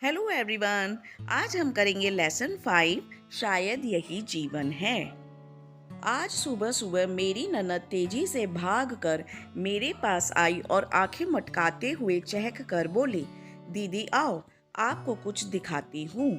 Hello everyone. आज हम करेंगे लेसन 5। शायद यही जीवन है। आज सुबह सुबह मेरी ननद तेजी से भागकर मेरे पास आई और आंखें मटकाते हुए चहक कर बोली, दीदी आओ, आपको कुछ दिखाती हूँ।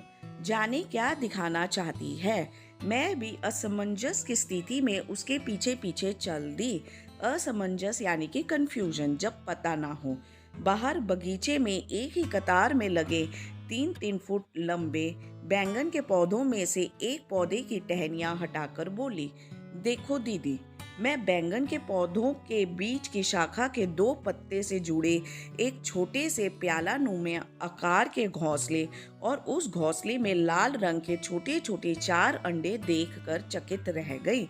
जाने क्या दिखाना चाहती है। मैं भी असमंजस की स्थिति में उसके पीछे पीछे चल दी। असमंजस यानी कि कंफ्यूजन, जब पता ना हो। बाहर बगीचे में एक ही कतार में लगे 3-3 फुट लंबे बैंगन के पौधों में से एक पौधे की टहनियां हटाकर बोली, देखो दीदी, मैं बैंगन के पौधों के बीच की शाखा के 2 पत्ते से जुड़े एक छोटे से प्याला नुमा आकार के घोंसले और उस घोंसले में लाल रंग के छोटे छोटे 4 अंडे देखकर चकित रह गई।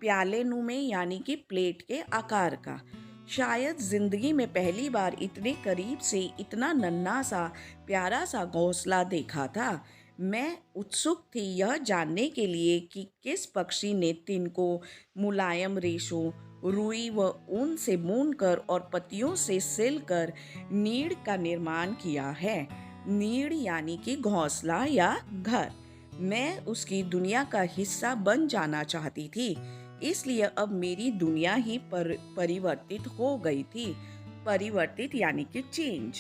प्याले नुमे यानी कि प्लेट के आकार का। शायद जिंदगी में पहली बार इतने करीब से इतना नन्हा सा प्यारा सा घोंसला देखा था। मैं उत्सुक थी यह जानने के लिए कि किस पक्षी ने तिनको मुलायम रेशों, रुई व ऊन से बुनकर और पत्तियों से सिलकर नीड़ का निर्माण किया है। नीड़ यानी कि घोंसला या घर। मैं उसकी दुनिया का हिस्सा बन जाना चाहती थी, इसलिए अब मेरी दुनिया ही परिवर्तित हो गई थी। परिवर्तित यानी कि चेंज।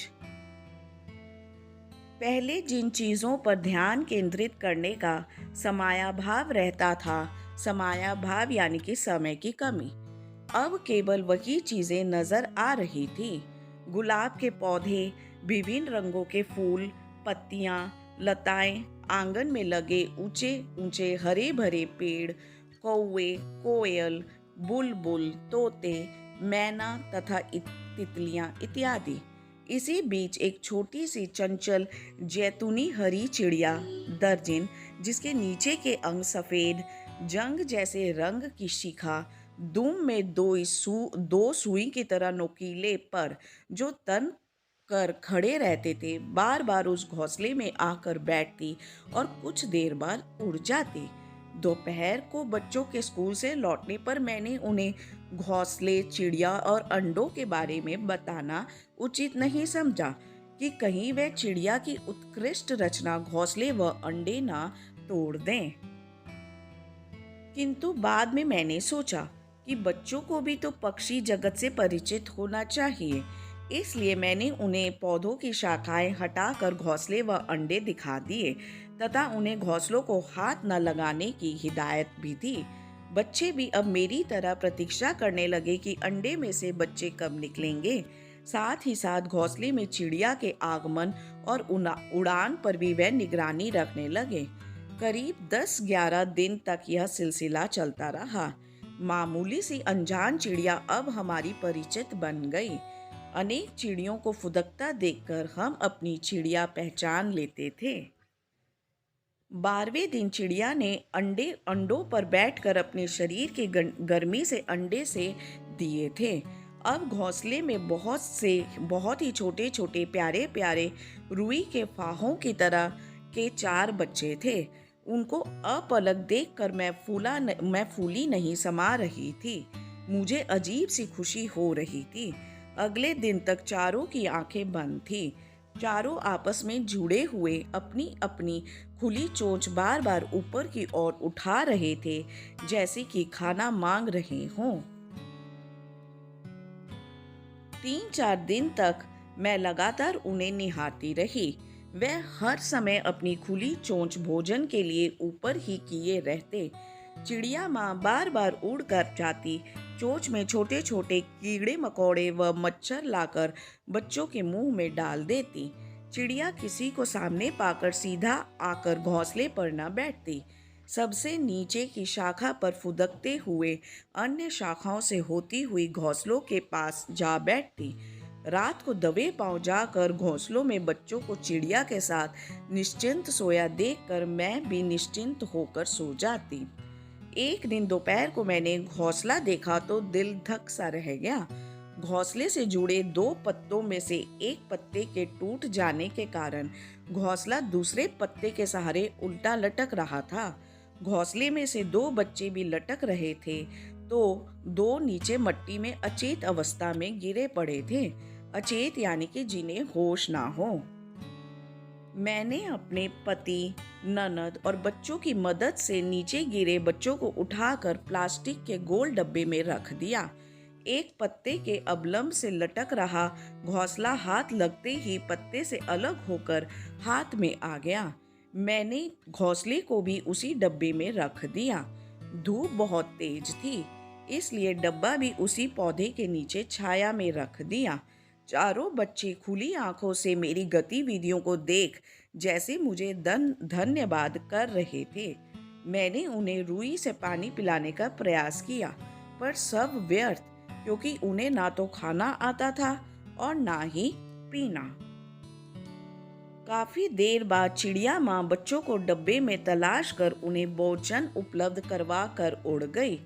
पहले जिन चीज़ों पर ध्यान केंद्रित करने का समयाभाव रहता था, समयाभाव यानी कि समय की कमी, अब केवल वही चीज़ें नज़र आ रही थी। गुलाब के पौधे, विभिन्न रंगों के फूल, पत्तियाँ, लताएं, आंगन में लगे ऊंचे ऊंचे हरे भरे पेड़, कौवे, कोयल, बुलबुल, तोते, मैना तथा तितलियाँ इत्यादि। इसी बीच एक छोटी सी चंचल जैतूनी हरी चिड़िया दर्जिन, जिसके नीचे के अंग सफेद जंग जैसे रंग की शिखा, दुम में दो सुई की तरह नोकीले पर जो तन कर खड़े रहते थे, बार बार उस घोंसले में आकर बैठती और कुछ देर बाद उड़ जाती। दोपहर को बच्चों के स्कूल से लौटने पर मैंने उन्हें घोंसले, चिड़िया और अंडों के बारे में बताना उचित नहीं समझा कि कहीं वह चिड़िया की उत्कृष्ट रचना घोंसले व अंडे ना तोड़ दें। किंतु बाद में मैंने सोचा कि बच्चों को भी तो पक्षी जगत से परिचित होना चाहिए, इसलिए मैंने उन्हें पौधों की शाखाएं हटाकर घोंसले व अंडे दिखा दिए तथा उन्हें घोंसलों को हाथ न लगाने की हिदायत भी दी। बच्चे भी अब मेरी तरह प्रतीक्षा करने लगे कि अंडे में से बच्चे कब निकलेंगे। साथ ही साथ घोंसले में चिड़िया के आगमन और उड़ान पर भी वह निगरानी रखने लगे। करीब 10-11 दिन तक यह सिलसिला चलता रहा। मामूली सी अनजान चिड़िया अब हमारी परिचित बन गई। अनेक चिड़ियों को फुदकता देखकर हम अपनी चिड़िया पहचान लेते थे। 12वें दिन चिड़िया ने अंडों पर बैठकर अपने शरीर की गर्मी से अंडे से दिए थे। अब घोंसले में बहुत ही छोटे छोटे प्यारे प्यारे रुई के फाहों की तरह के 4 बच्चे थे। उनको अपलक देखकर मैं फूली नहीं समा रही थी। मुझे अजीब सी खुशी हो रही थी। अगले दिन तक चारों की आंखें बंद थी। चारों आपस में जुड़े हुए अपनी अपनी खुली चोंच बार बार ऊपर की ओर उठा रहे थे, जैसे कि खाना मांग रहे हों। 3-4 दिन तक मैं लगातार उन्हें निहारती रही। वह हर समय अपनी खुली चोंच भोजन के लिए ऊपर ही किए रहते। चिड़िया माँ बार बार उड़ कर जाती, चोंच में छोटे छोटे कीड़े मकोड़े व मच्छर लाकर बच्चों के मुंह में डाल देती। चिड़िया किसी को सामने पाकर सीधा आकर घोंसले पर न बैठती, सबसे नीचे की शाखा पर फुदकते हुए अन्य शाखाओं से होती हुई घोंसलों के पास जा बैठती। रात को दबे पांव जाकर घोंसलों में बच्चों को चिड़िया के साथ निश्चिंत सोया देखकर मैं भी निश्चिंत होकर सो जाती। एक दिन दोपहर को मैंने घोंसला देखा तो दिल धक सा रह गया। घोंसले से जुड़े 2 पत्तों में से एक पत्ते के टूट जाने के कारण घोंसला दूसरे पत्ते के सहारे उल्टा लटक रहा था। घोंसले में से 2 बच्चे भी लटक रहे थे तो 2 नीचे मट्टी में अचेत अवस्था में गिरे पड़े थे। अचेत यानी कि जिन्हें होश ना हो। मैंने अपने पति, ननद और बच्चों की मदद से नीचे गिरे बच्चों को उठाकर प्लास्टिक के गोल डब्बे में रख दिया। एक पत्ते के अबलंब से लटक रहा घोंसला हाथ लगते ही पत्ते से अलग होकर हाथ में आ गया। मैंने घोंसले को भी उसी डब्बे में रख दिया। धूप बहुत तेज थी, इसलिए डब्बा भी उसी पौधे के नीचे छाया में रख दिया। चारों बच्चे खुली आंखों से मेरी गतिविधियों को देख जैसे मुझे धन्यवाद कर रहे थे। मैंने उन्हें रुई से पानी पिलाने का प्रयास किया, पर सब व्यर्थ, क्योंकि उन्हें ना तो खाना आता था और ना ही पीना। काफी देर बाद चिड़िया माँ बच्चों को डब्बे में तलाश कर उन्हें भोजन उपलब्ध करवा कर उड़ गई।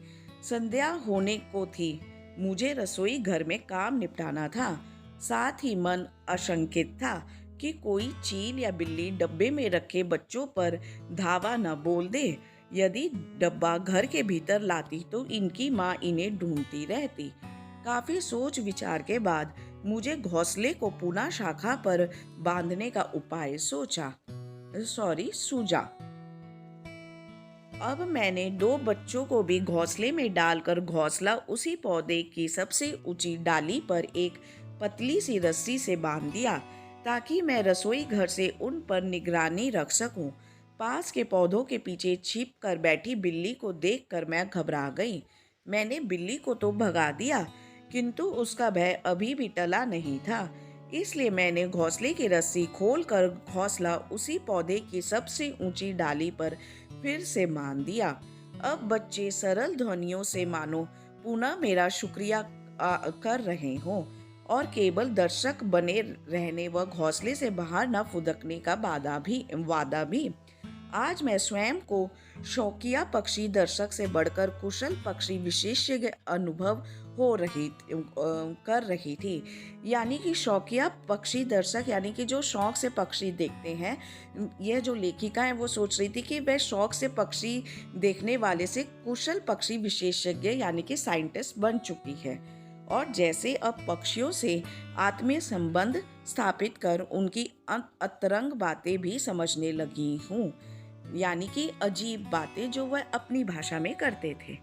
संध्या होने को थी, मुझे रसोई घर में काम निपटाना था। साथ ही मन आशंकित था कि कोई चील या बिल्ली डब्बे में रखे बच्चों पर धावा न बोल दे। यदि डब्बा घर के भीतर लाती तो इनकी माँ इन्हें ढूंढती रहती। काफी सोच विचार के बाद मुझे घोंसले को पुनः शाखा पर बांधने का उपाय सूझा। अब मैंने 2 बच्चों को भी घोंसले में डालकर घोंसला उसी पौधे की सबसे ऊंची डाली पर एक पतली सी रस्सी से बांध दिया, ताकि मैं रसोई घर से उन पर निगरानी रख सकूं। पास के पौधों के पीछे छिप कर बैठी बिल्ली को देखकर मैं घबरा गई। मैंने बिल्ली को तो भगा दिया, किंतु उसका भय अभी भी टला नहीं था। इसलिए मैंने घोंसले की रस्सी खोलकर घोंसला उसी पौधे की सबसे ऊंची डाली पर फिर से बांध दिया। अब बच्चे सरल ध्वनियों से मानो पुनः मेरा शुक्रिया कर रहे हों और केवल दर्शक बने रहने व घोंसले से बाहर न फुदकने का वादा भी। आज मैं स्वयं को शौकिया पक्षी दर्शक से बढ़कर कुशल पक्षी विशेषज्ञ अनुभव कर रही थी। यानी कि शौकिया पक्षी दर्शक, यानी कि जो शौक से पक्षी देखते हैं। यह जो लेखिका है वो सोच रही थी कि वह शौक से पक्षी देखने वाले से कुशल पक्षी विशेषज्ञ यानी कि साइंटिस्ट बन चुकी है, और जैसे अब पक्षियों से आत्मीय संबंध स्थापित कर उनकी अंतरंग बातें भी समझने लगी हूँ, यानी कि अजीब बातें जो वह अपनी भाषा में करते थे।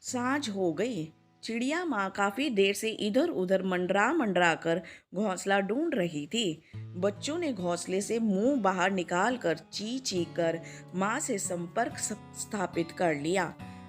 सांझ हो गई। चिड़िया माँ काफी देर से इधर उधर मंडरा कर घोंसला ढूंढ रही थी। बच्चों ने घोंसले से मुंह बाहर निकाल कर ची ची कर माँ से संपर्क स्थापित कर लिया।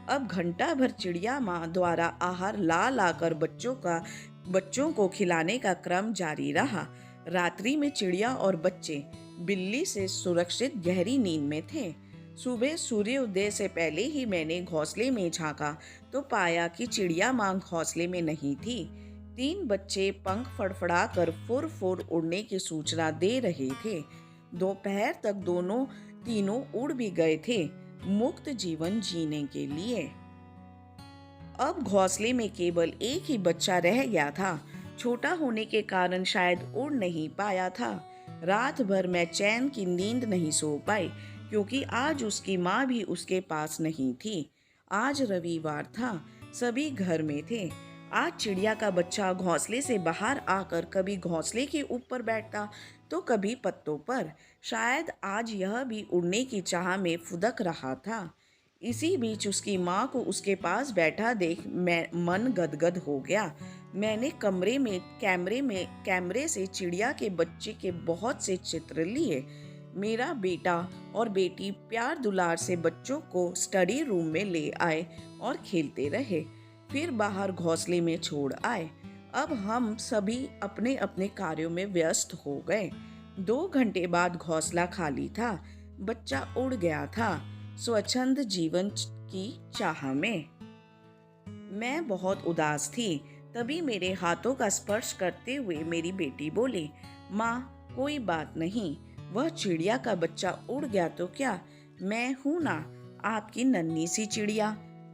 अब घंटा भर चिड़िया माँ द्वारा आहार ला कर बच्चों को खिलाने का क्रम जारी रहा। रात्रि में चिड़िया और बच्चे बिल्ली से सुरक्षित गहरी नींद में थे। सुबह सूर्योदय से पहले ही मैंने घोंसले में झांका तो पाया कि चिड़िया माँ घोंसले में नहीं थी। 3 बच्चे पंख फड़फड़ा कर फुर उड़ने की सूचना दे रहे थे। दोपहर तक तीनों उड़ भी गए थे, मुक्त जीवन जीने के लिए। अब घोंसले में केवल एक ही बच्चा रह गया था। छोटा होने के कारण शायद उड़ नहीं पाया था। रात भर मैं चैन की नींद नहीं सो पाई, क्योंकि आज उसकी माँ भी उसके पास नहीं थी। आज रविवार था, सभी घर में थे। आज चिड़िया का बच्चा घोंसले से बाहर आकर कभी घोंसले के ऊपर बैठता तो कभी पत्तों पर। शायद आज यह भी उड़ने की चाह में फुदक रहा था। इसी बीच उसकी माँ को उसके पास बैठा देख मन गदगद हो गया। मैंने कैमरे से चिड़िया के बच्चे के बहुत से चित्र लिए। मेरा बेटा और बेटी प्यार दुलार से बच्चों को स्टडी रूम में ले आए और खेलते रहे, फिर बाहर घोंसले में छोड़ आए। अब हम सभी अपने अपने कार्यों में व्यस्त हो गए। 2 घंटे बाद घोंसला खाली था। बच्चा उड़ गया था स्वच्छंद जीवन की चाह में। मैं बहुत उदास थी। तभी मेरे हाथों का स्पर्श करते हुए मेरी बेटी बोली, माँ कोई बात नहीं, वह चिड़िया का बच्चा उड़ गया तो क्या, मैं हूं ना, आपकी नन्ही सी चिड़िया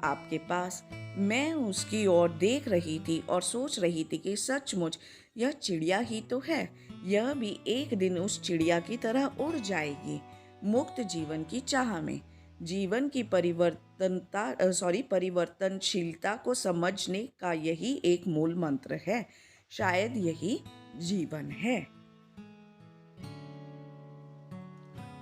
आपके पास। मैं उसकी ओर देख रही थी और सोच रही थी कि सचमुच यह चिड़िया ही तो है। यह भी एक दिन उस चिड़िया की तरह उड़ जाएगी, मुक्त जीवन की चाह में। जीवन की परिवर्तनशीलता को समझने का यही एक मूल मंत्र है। शायद यही जीवन है।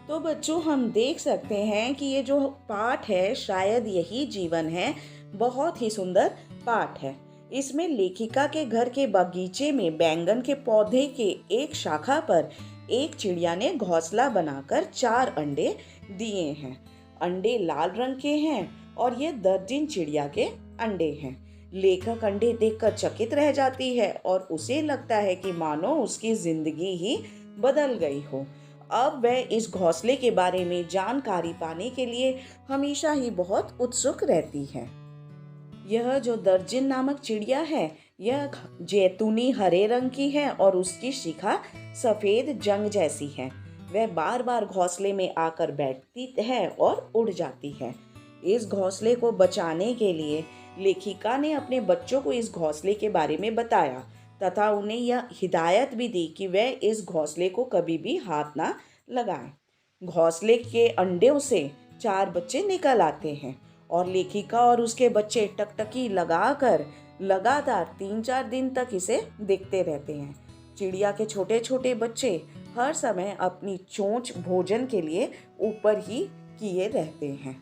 तो बच्चों हम देख सकते हैं कि ये जो पाठ है शायद यही जीवन है, बहुत ही सुंदर पाठ है। इसमें लेखिका के घर के बगीचे में बैंगन के पौधे के एक शाखा पर एक चिड़िया ने घोंसला बनाकर 4 अंडे दिए हैं। अंडे लाल रंग के हैं और ये दर्जन चिड़िया के अंडे हैं। लेखक अंडे देखकर चकित रह जाती है और उसे लगता है कि मानो उसकी जिंदगी ही बदल गई हो। अब वह इस घोंसले के बारे में जानकारी पाने के लिए हमेशा ही बहुत उत्सुक रहती है। यह जो दर्जन नामक चिड़िया है, यह जैतूनी हरे रंग की है और उसकी शिखा सफेद जंग जैसी है। वह बार बार घोंसले में आकर बैठती है और उड़ जाती है। इस घोंसले को बचाने के लिए लेखिका ने अपने बच्चों को इस घोंसले के बारे में बताया तथा उन्हें यह हिदायत भी दी कि वह इस घोंसले को कभी भी हाथ ना लगाएं। घोंसले के अंडों से 4 बच्चे निकल आते हैं और लेखिका और उसके बच्चे टकटकी लगाकर लगातार 3-4 दिन तक इसे देखते रहते हैं। चिड़िया के छोटे छोटे बच्चे हर समय अपनी चोंच भोजन के लिए ऊपर ही किए रहते हैं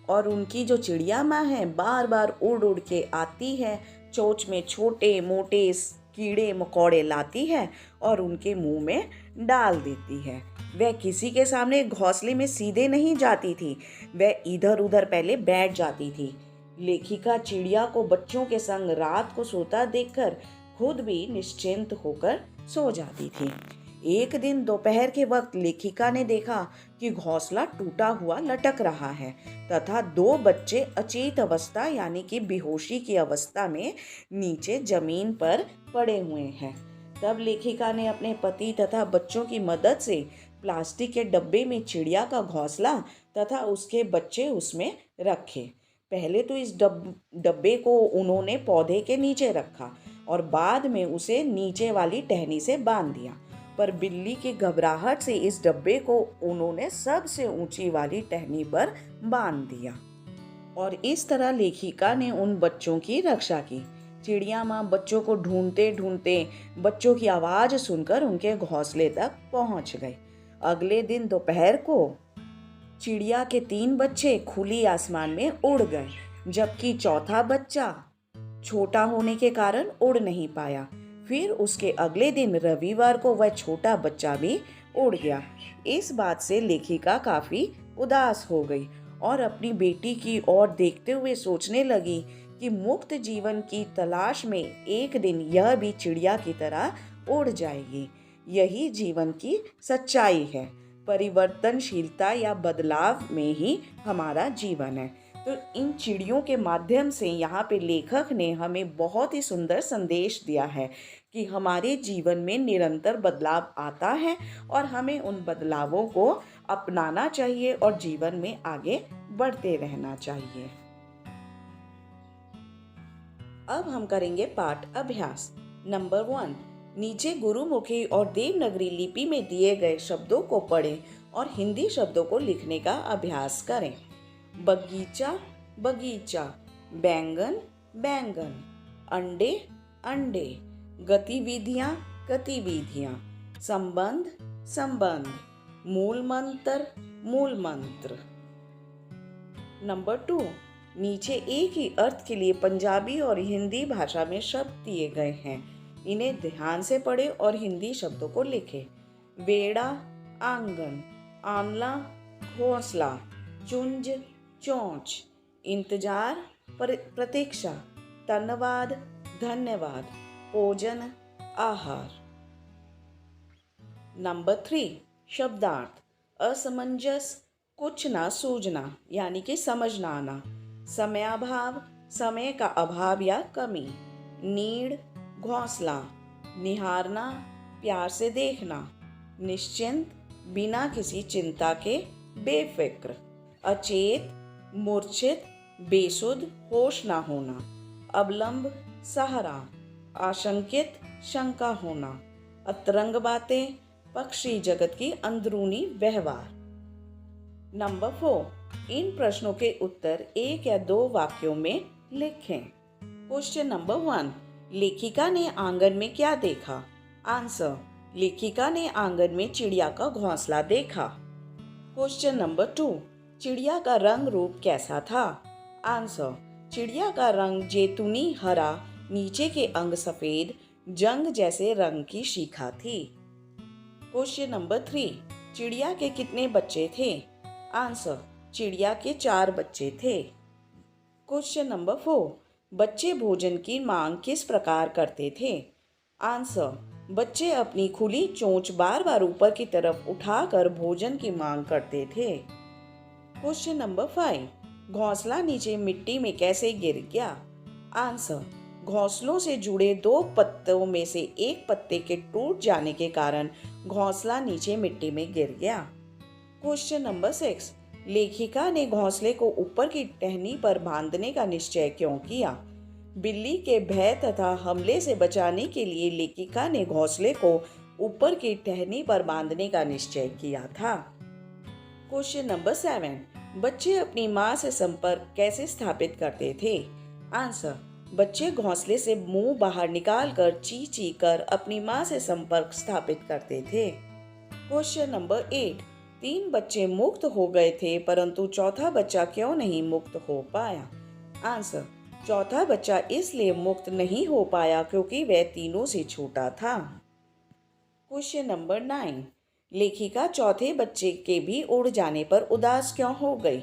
और उनकी जो चिड़िया माँ है बार बार उड़ उड़ के आती है, चोंच में छोटे मोटे कीड़े मकोड़े लाती है और उनके मुंह में डाल देती है। वह किसी के सामने घोंसले में सीधे नहीं जाती थी, वह इधर उधर पहले बैठ जाती थी। लेखिका चिड़िया को बच्चों के संग रात को सोता देखकर खुद भी निश्चिंत होकर सो जाती थी। एक दिन दोपहर के वक्त लेखिका ने देखा कि घोंसला टूटा हुआ लटक रहा है तथा 2 बच्चे अचेत अवस्था यानी कि बेहोशी की अवस्था में नीचे जमीन पर पड़े हुए हैं। तब लेखिका ने अपने पति तथा बच्चों की मदद से प्लास्टिक के डब्बे में चिड़िया का घोंसला तथा उसके बच्चे उसमें रखे। पहले तो इस डब्बे को उन्होंने पौधे के नीचे रखा और बाद में उसे नीचे वाली टहनी से बांध दिया, पर बिल्ली की घबराहट से इस डब्बे को उन्होंने सबसे ऊंची वाली टहनी पर बांध दिया और इस तरह लेखिका ने उन बच्चों की रक्षा की। चिड़िया माँ बच्चों को ढूंढते ढूंढते बच्चों की आवाज सुनकर उनके घोंसले तक पहुंच गई। अगले दिन दोपहर को चिड़िया के 3 बच्चे खुली आसमान में उड़ गए, जबकि चौथा बच्चा छोटा होने के कारण उड़ नहीं पाया। फिर उसके अगले दिन रविवार को वह छोटा बच्चा भी उड़ गया। इस बात से लेखिका काफी उदास हो गई और अपनी बेटी की ओर देखते हुए सोचने लगी कि मुक्त जीवन की तलाश में एक दिन यह भी चिड़िया की तरह उड़ जाएगी। यही जीवन की सच्चाई है। परिवर्तनशीलता या बदलाव में ही हमारा जीवन है। तो इन चिड़ियों के माध्यम से यहाँ पे लेखक ने हमें बहुत ही सुंदर संदेश दिया है कि हमारे जीवन में निरंतर बदलाव आता है और हमें उन बदलावों को अपनाना चाहिए और जीवन में आगे बढ़ते रहना चाहिए। अब हम करेंगे पाठ अभ्यास नंबर 1। नीचे गुरुमुखी और देवनागरी लिपि में दिए गए शब्दों को पढ़ें और हिंदी शब्दों को लिखने का अभ्यास करें। बगीचा बगीचा, बैंगन बैंगन, अंडे अंडे, गतिविधियाँ गतिविधियाँ, संबंध संबंध, मूल मंत्र। नंबर 2। नीचे एक ही अर्थ के लिए पंजाबी और हिंदी भाषा में शब्द दिए गए हैं, इन्हें ध्यान से पढ़ें और हिंदी शब्दों को लिखें। वेड़ा आंगन, आंवला घोंसला, चुंज चोंच, इंतजार प्रतीक्षा, धन्यवाद धन्यवाद, भोजन आहार। नंबर 3। शब्दार्थ असमंजस, कुछ ना सूझना यानी कि समझ ना आना, समयाभाव, समय का अभाव या कमी, नीड घोंसला, निहारना प्यार से देखना, निश्चिंत बिना किसी चिंता के बेफिक्र, अचेत मूर्छित बेसुध होश ना होना, अवलंब सहारा, आशंकित शंका होना, अतरंग बातें पक्षी जगत की अंदरूनी व्यवहार। नंबर 4। इन प्रश्नों के उत्तर 1 या 2 वाक्यों में लिखें। Question number 1। लेखिका ने आंगन में क्या देखा? आंसर। लेखिका ने आंगन में चिड़िया का घोंसला देखा। क्वेश्चन नंबर 2, चिड़िया का रंग रूप कैसा था? आंसर, चिड़िया का रंग जैतूनी हरा, नीचे के अंग सफेद, जंग जैसे रंग की शिखा थी। क्वेश्चन नंबर 3, चिड़िया के कितने बच्चे थे? आंसर, चिड़िया के 4 बच्चे थे। क्वेश्चन नंबर 4, बच्चे भोजन की मांग किस प्रकार करते थे? आंसर, बच्चे अपनी खुली चोंच बार बार ऊपर की तरफ उठाकर भोजन की मांग करते थे। क्वेश्चन नंबर 5, घोंसला नीचे मिट्टी में कैसे गिर गया? आंसर, घोंसलों से जुड़े 2 पत्तों में से एक पत्ते के टूट जाने के कारण घोंसला नीचे मिट्टी में गिर गया। क्वेश्चन नंबर 6, लेखिका ने घोंसले को ऊपर की टहनी पर बांधने का निश्चय क्यों किया? बिल्ली के भय तथा हमले से बचाने के लिए लेखिका ने घोंसले को ऊपर की टहनी पर बांधने का निश्चय किया था। क्वेश्चन नंबर 7, बच्चे अपनी माँ से संपर्क कैसे स्थापित करते थे? आंसर, बच्चे घोंसले से मुंह बाहर निकालकर ची ची कर अपनी माँ से संपर्क स्थापित करते थे। क्वेश्चन नंबर 8, 3 बच्चे मुक्त हो गए थे परंतु चौथा बच्चा क्यों नहीं मुक्त हो पाया? आंसर, चौथा बच्चा इसलिए मुक्त नहीं हो पाया क्योंकि वह तीनों से छोटा था। क्वेश्चन नंबर 9, लेखिका चौथे बच्चे के भी उड़ जाने पर उदास क्यों हो गई?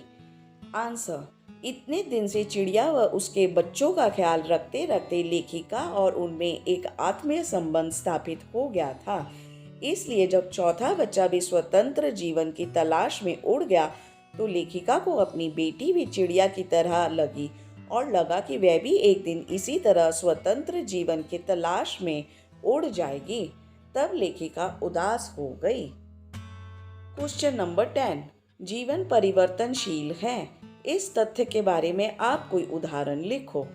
आंसर, इतने दिन से चिड़िया व उसके बच्चों का ख्याल रखते रखते लेखिका और उनमें एक आत्मीय संबंध स्थापित हो गया था। इसलिए जब चौथा बच्चा भी स्वतंत्र जीवन की तलाश में उड़ गया तो लेखिका को अपनी बेटी भी चिड़िया की तरह लगी और लगा कि वह भी एक दिन इसी तरह स्वतंत्र जीवन की तलाश में उड़ जाएगी। तब लेखिका उदास हो गई। क्वेश्चन नंबर 10, जीवन परिवर्तनशील है, इस तथ्य के बारे में आप कोई उदाहरण लिखो।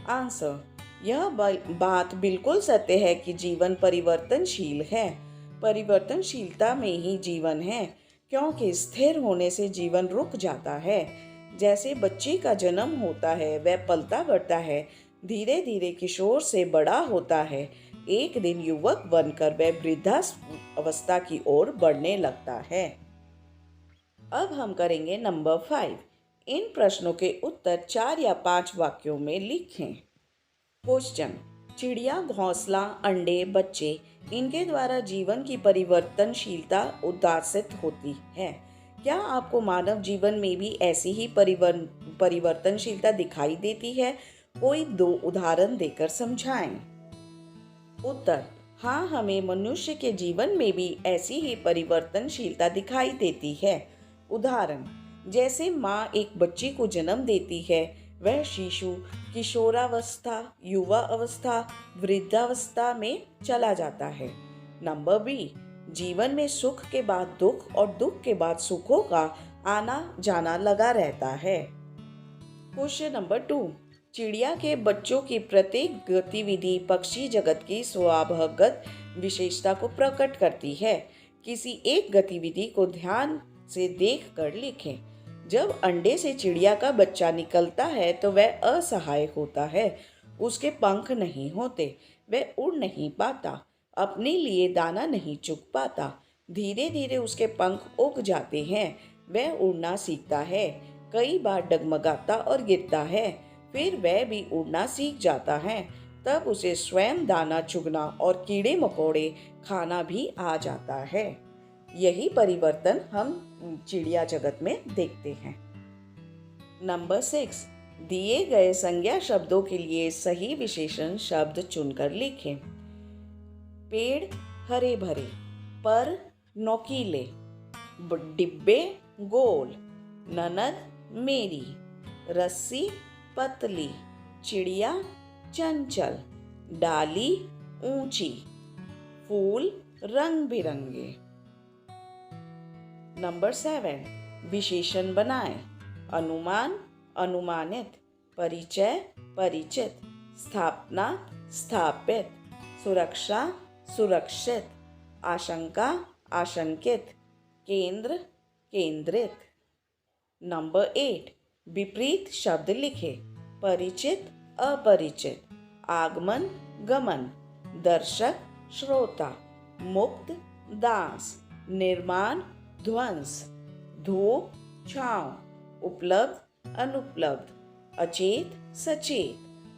आंसर, यह बात बिल्कुल सत्य है कि जीवन परिवर्तनशील है। परिवर्तनशीलता में ही जीवन है, क्योंकि स्थिर होने से जीवन रुक जाता है। जैसे बच्चे का जन्म होता है, वह पलता बढ़ता है, धीरे धीरे किशोर से बड़ा होता है, एक दिन युवक बनकर वह वृद्धावस्था की ओर बढ़ने लगता है। अब हम करेंगे नंबर 5, इन प्रश्नों के उत्तर 4 या 5 वाक्यों में लिखें। क्वेश्चन, चिड़िया, घोंसला, अंडे, बच्चे, इनके द्वारा जीवन की परिवर्तनशीलता उद्भासित होती है। क्या आपको मानव जीवन में भी ऐसी ही परिवर्तनशीलता दिखाई देती है? कोई 2 उदाहरण देकर समझाएं। उत्तर, हाँ, हमें मनुष्य के जीवन में भी ऐसी ही परिवर्तनशीलता दिखाई देती है। उदाहरण, जैसे माँ एक बच्चे को जन्म देती है, वह शिशु किशोरावस्था, युवा अवस्था, वृद्धावस्था में चला जाता है। नंबर बी, जीवन में सुख के बाद दुख और दुख के बाद सुखों का आना जाना लगा रहता है। क्वेश्चन नंबर 2, चिड़िया के बच्चों की प्रत्येक गतिविधि पक्षी जगत की स्वभावगत विशेषता को प्रकट करती है। किसी एक गतिविधि को ध्यान से देखकर लिखें। जब अंडे से चिड़िया का बच्चा निकलता है तो वह असहाय होता है, उसके पंख नहीं होते, वह उड़ नहीं पाता, अपने लिए दाना नहीं चुग पाता। धीरे धीरे उसके पंख उग जाते हैं, वह उड़ना सीखता है, कई बार डगमगाता और गिरता है, फिर वह भी उड़ना सीख जाता है। तब उसे स्वयं दाना चुगना और कीड़े मकोड़े खाना भी आ जाता है। यही परिवर्तन हम चिड़िया जगत में देखते हैं। नंबर 6, दिए गए संज्ञा शब्दों के लिए सही विशेषण शब्द चुनकर लिखें। पेड़ हरे भरे, पर नोकीले, डिब्बे गोल, ननद मेरी, रस्सी पतली, चिड़िया चंचल, डाली ऊंची, फूल रंग बिरंगे। नंबर 7, विशेषण बनाएं। अनुमान, अनुमानित, परिचय, परिचित, स्थापना, स्थापित, सुरक्षा, सुरक्षित, आशंका, आशंकित, केंद्र, केंद्रित। नंबर 8, विपरीत शब्द लिखें। परिचित, अपरिचित, आगमन, गमन, दर्शक, श्रोता, मुक्त, दास, निर्माण, ध्वंस, धूप छाँव, उपलब्ध अनुपलब्ध, अचेत सचेत,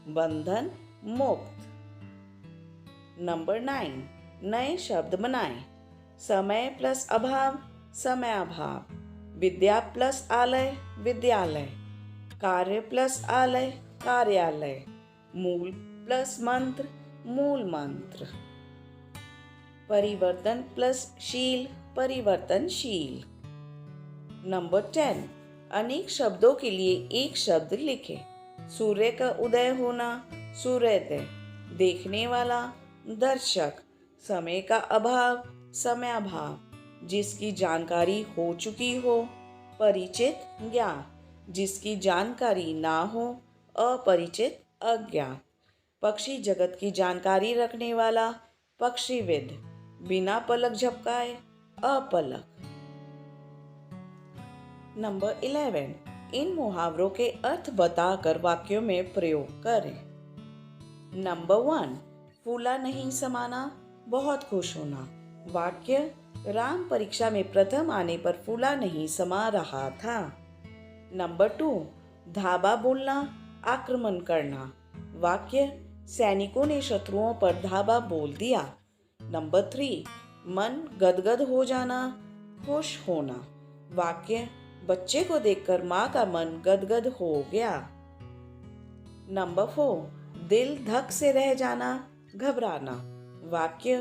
बंधन मुक्त। नंबर 9, नए शब्द बनाएं। समय प्लस अभाव समय अभाव, विद्या प्लस आलय विद्यालय, कार्य प्लस आलय कार्यालय, मूल प्लस मंत्र मूल मंत्र, परिवर्तन प्लस शील परिवर्तनशील। नंबर 10, अनेक शब्दों के लिए एक शब्द लिखें। सूर्य का उदय होना सूर्योदय, देखने वाला दर्शक, समय का अभाव समय अभाव, जिसकी जानकारी हो चुकी हो परिचित ज्ञान, जिसकी जानकारी ना हो अपरिचित अज्ञात, पक्षी जगत की जानकारी रखने वाला पक्षीविद, बिना पलक झपकाए अपलक। नंबर 11, इन मुहावरों के अर्थ बताकर वाक्यों में प्रयोग करें। नंबर 1, फूला नहीं समाना बहुत खुश होना। वाक्य, राम परीक्षा में प्रथम आने पर फूला नहीं समा रहा था। नंबर 2, धाबा बोलना आक्रमण करना। वाक्य, सैनिकों ने शत्रुओं पर धाबा बोल दिया। नंबर 3, मन गदगद हो जाना खुश होना। वाक्य, बच्चे को देखकर माँ का मन गदगद हो गया। नंबर 4, दिल धक से रह जाना घबराना। वाक्य,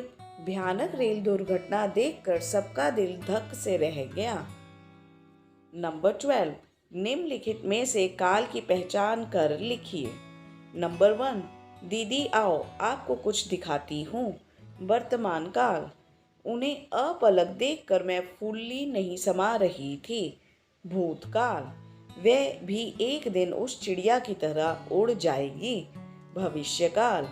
भयानक रेल दुर्घटना देखकर सबका दिल धक से रह गया। नंबर 12, निम्नलिखित में से काल की पहचान कर लिखिए। नंबर 1, दीदी आओ आपको कुछ दिखाती हूँ। वर्तमान काल, उन्हें अपलक देखकर मैं फूली नहीं समा रही थी। भूतकाल, वह भी एक दिन उस चिड़िया की तरह उड़ जाएगी। भविष्यकाल,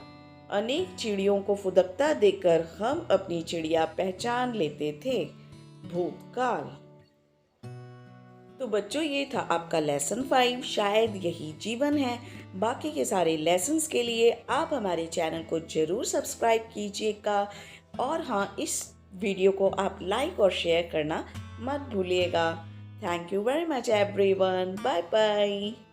अनेक चिड़ियों को फुदकता देखकर हम अपनी चिड़िया पहचान लेते थे। भूतकाल। तो बच्चों, ये था आपका लेसन 5 शायद यही जीवन है। बाकी के सारे लेसन्स के लिए आप हमारे चैनल को जरूर सब्सक्राइब कीजिएगा और हाँ, इस वीडियो को आप लाइक और शेयर करना मत भूलिएगा। Thank you very much everyone. Bye bye.